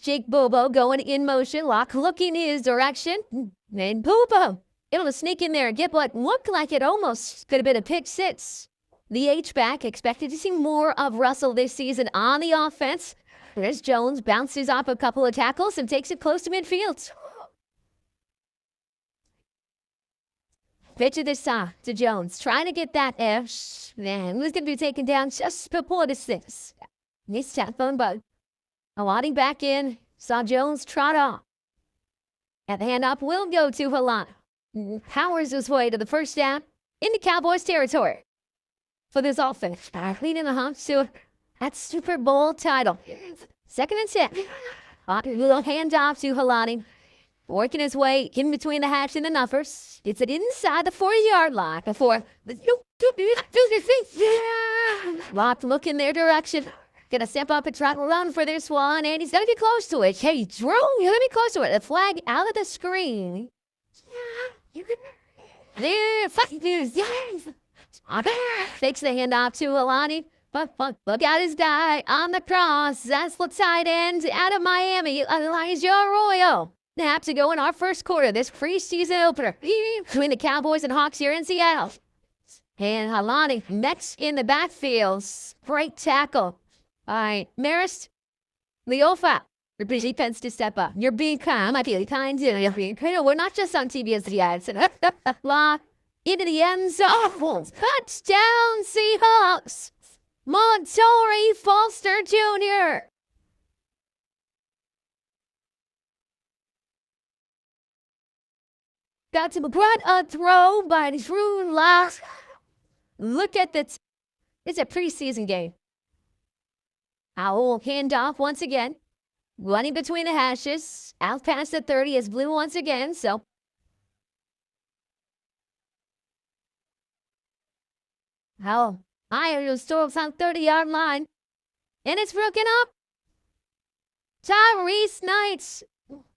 Jake Bobo going in motion. Lock looking his direction. And Bobo able to sneak in there and get what looked like it almost could have been a pick six. The H-back expected to see more of Russell this season on the offense. There's Jones, bounces off a couple of tackles and takes it close to midfield. Pitch of this to Jones, trying to get that F. Man, who's going to be taken down just before the six. Nice tap phone bug. Halani back in, saw Jones trot off. And the handoff will go to Halani. Powers his way to the first down into Cowboys territory. For this offense, leading the hump to that Super Bowl title. 2nd and 10. Little handoff to Halani. Working his way in between the hash and the numbers. It's it inside the 40-yard line before the Locked look in their direction. Gonna step up and try to run for this one, and he's gonna be close to it. Hey, Drew, you're gonna be close to it. The flag out of the screen. There, fuck news. Takes the handoff to Alani. But look at his guy on the cross. That's the tight end out of Miami, Elijah Arroyo. Have to go in our first quarter, this preseason opener between the Cowboys and Hawks here in Seattle. And Halani next in the backfield. Great tackle. All right, Marist, Leofa, your defense to step up. You're being kind. I feel kind. You're being kind. We're not just on TV as the ads. Lock into the end zone. Touchdown, Seahawks. Montori Foster Jr. Got to brought a throw by Drew Lock. Look at that. It's a preseason game. Owl handoff once again. Running between the hashes. Out past the 30 is blue once again, so. Owl. Iron storms on 30-yard line. And it's broken up. Tyrese Knight.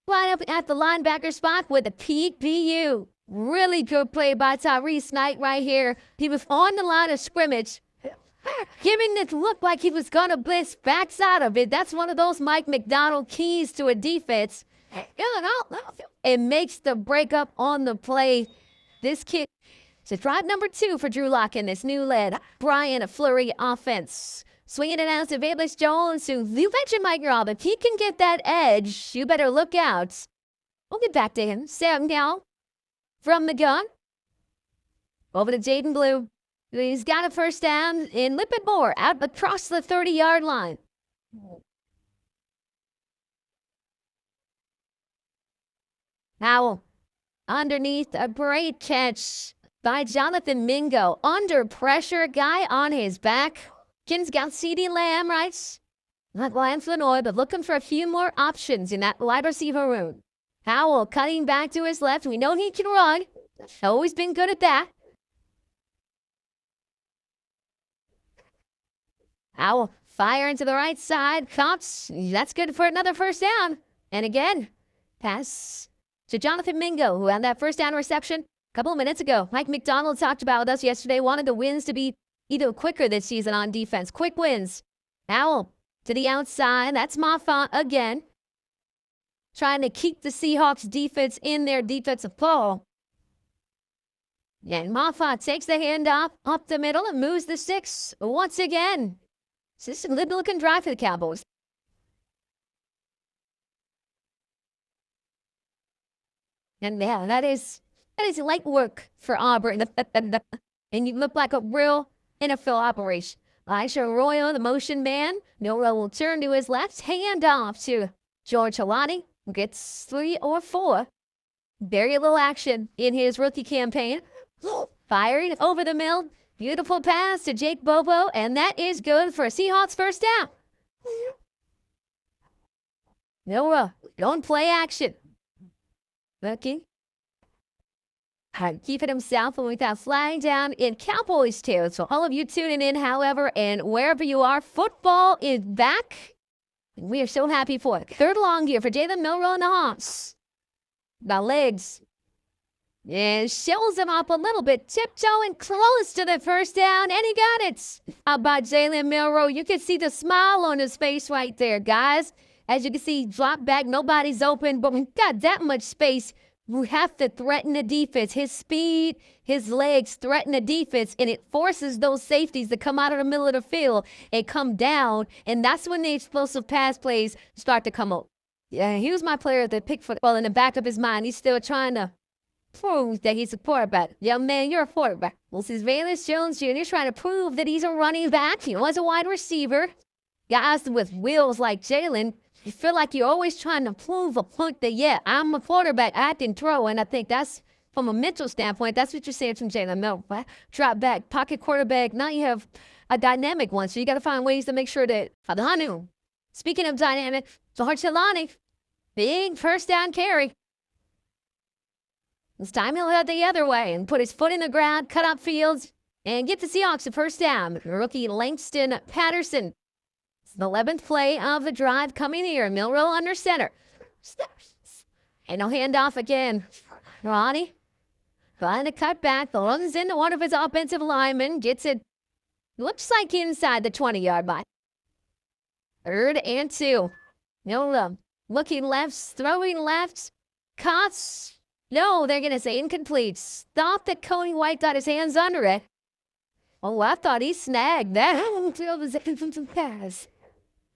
Line up at the linebacker spot with a PBU. Really good play by Tyrese Knight right here. He was on the line of scrimmage. Giving it look like he was going to blitz backs out of it. That's one of those Mike McDonald keys to a defense. It makes the breakup on the play. This kid, it's drive number 2 for Drew Lock in this new led Brian Fleury offense. Swinging it out to Bayless Jones, who you mentioned Mike Robb. If he can get that edge, you better look out. We'll get back to him. Sam now from the gun. Over to Jaden Blue. He's got a first down in Lippin Moore out across the 30-yard line. Howell underneath, a great catch by Jonathan Mingo. Under pressure, guy on his back. Kin's got CeeDee Lamb, right? Not Lance Lenoir, but looking for a few more options in that wide receiver room. Howell cutting back to his left. We know he can run. Always been good at that. Howell firing to the right side. Cops, that's good for another first down. And again, pass to Jonathan Mingo, who had that first down reception a couple of minutes ago. Mike McDonald talked about with us yesterday, wanted the wins to be either quicker this season on defense. Quick wins. Howell to the outside. That's Moffat again. Trying to keep the Seahawks defense in their defensive ball. And Moffat takes the handoff up the middle and moves the 6 once again. This is a good looking drive for the Cowboys. And yeah, that is light work for Auburn. And you look like a real NFL operation. Elijah Arroyo, the motion man. Nora will turn to his left. Hand off to George Halani. Gets 3 or 4. Very little action in his rookie campaign. Firing over the middle. Beautiful pass to Jake Bobo. And that is good for a Seahawks first down. Nora, don't play action. Looking. Keeping himself with that flag down in Cowboys too. So all of you tuning in, however, and wherever you are, football is back. And we are so happy for it. Third long here for Jalen Milroe and the Hawks. The legs. And shows him up a little bit, tiptoeing close to the first down, and he got it. How about Jalen Milroe? You can see the smile on his face right there, guys. As you can see, drop back, nobody's open, but we've got that much space. We have to threaten the defense. His speed, his legs threaten the defense, and it forces those safeties to come out of the middle of the field and come down, and that's when the explosive pass plays start to come up. Yeah, he was my player that picked for, well, in the back of his mind, he's still trying to prove that he's a quarterback. Young man, you're a quarterback. Well, since Valence Jones Jr. is trying to prove that he's a running back, he was a wide receiver. Guys with wheels like Jalen, you feel like you're always trying to prove a point that, yeah, I'm a quarterback, I can throw. And I think that's, from a mental standpoint, that's what you're saying from Jalen. No, drop back, pocket quarterback. Now you have a dynamic one. So you got to find ways to make sure that, speaking of dynamic, George big first down carry. This time he'll head the other way and put his foot in the ground, cut up fields, and get the Seahawks a first down. Rookie Langston Patterson. It's the 11th play of the drive coming here. Milrow under center. And he'll hand off again. Ronnie trying to cut back. Runs into one of his offensive linemen. Gets it. Looks like inside the 20-yard line. 3rd and 2. Milrow looking lefts, throwing lefts. Cuts. No, they're going to say incomplete. Thought that Cody White got his hands under it. Oh, I thought he snagged that.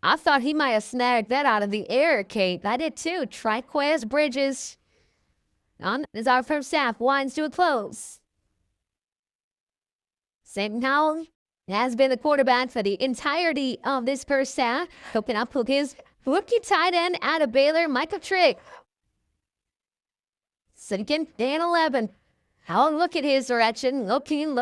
I thought he might have snagged that out of the air, Kate. I did too. Triquez Bridges. On is our first half. Winds to a close. Sam Howell has been the quarterback for the entirety of this first half. Hooking up his rookie tight end out of Baylor, Michael Trigg. Second and 11. Howell look at his direction. Looking.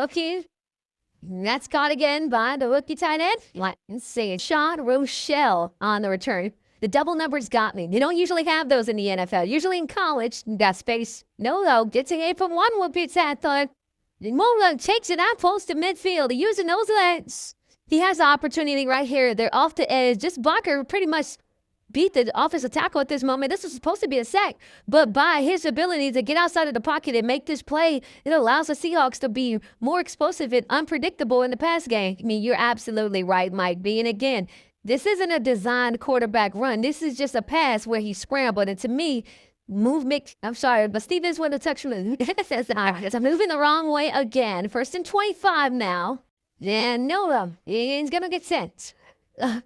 That's caught again by the rookie tight end. Let's see. Sean Rochelle on the return. The double numbers got me. You don't usually have those in the NFL. Usually in college, you got space. No, though. Gets an 8 from 1 will be that thought. Mola takes it out close to midfield. Using those legs. He has the opportunity right here. They're off the edge. Just Barker pretty much beat the offensive tackle at this moment. This was supposed to be a sack, but by his ability to get outside of the pocket and make this play, it allows the Seahawks to be more explosive and unpredictable in the pass game. I mean, you're absolutely right, Mike B. And again, this isn't a designed quarterback run. This is just a pass where he scrambled. And to me, I'm sorry, but Stevens went to touch him. I'm moving the wrong way again. 1st and 25 now. And no, he's going to get sent.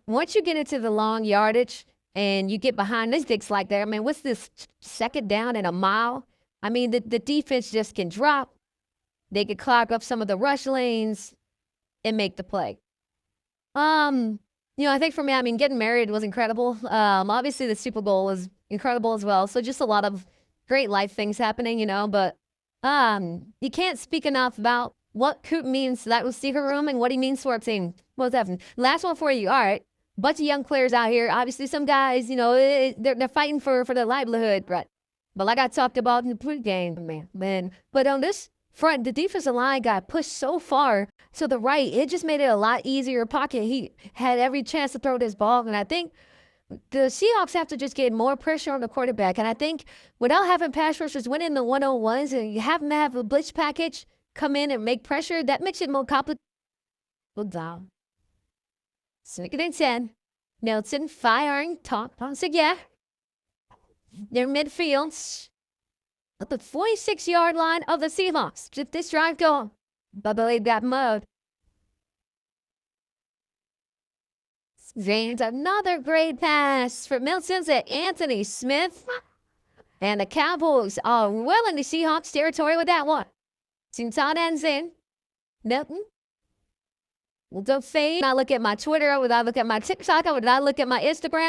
Once you get into the long yardage, and you get behind the sticks like that, I mean, what's this, 2nd down and a mile? I mean, the defense just can drop. They could clog up some of the rush lanes and make the play. I think for me, I mean, getting married was incredible. Obviously, the Super Bowl was incredible as well. So just a lot of great life things happening, But you can't speak enough about what Coop means to that receiver room and what he means for our team. Well, definitely. Last one for you. All right. Bunch of young players out here. Obviously, some guys, they're fighting for their livelihood, right? But like I talked about in the pregame, man. But on this front, the defensive line got pushed so far to the right. It just made it a lot easier pocket. He had every chance to throw this ball. And I think the Seahawks have to just get more pressure on the quarterback. And I think without having pass rushers winning the 101s and you have to have a blitz package come in and make pressure, that makes it more complicated. Look down. 2nd and 10. Nelson firing. Toss again. They're midfield. At the 46-yard line of the Seahawks. Just this drive going. I believe that mode. James, another great pass for Milton's at Anthony Smith. And the Cowboys are well in the Seahawks territory with that one. Since on ends in. Milton. Well, don't fade. I look at my Twitter. I would not look at my TikTok. I would not look at my Instagram.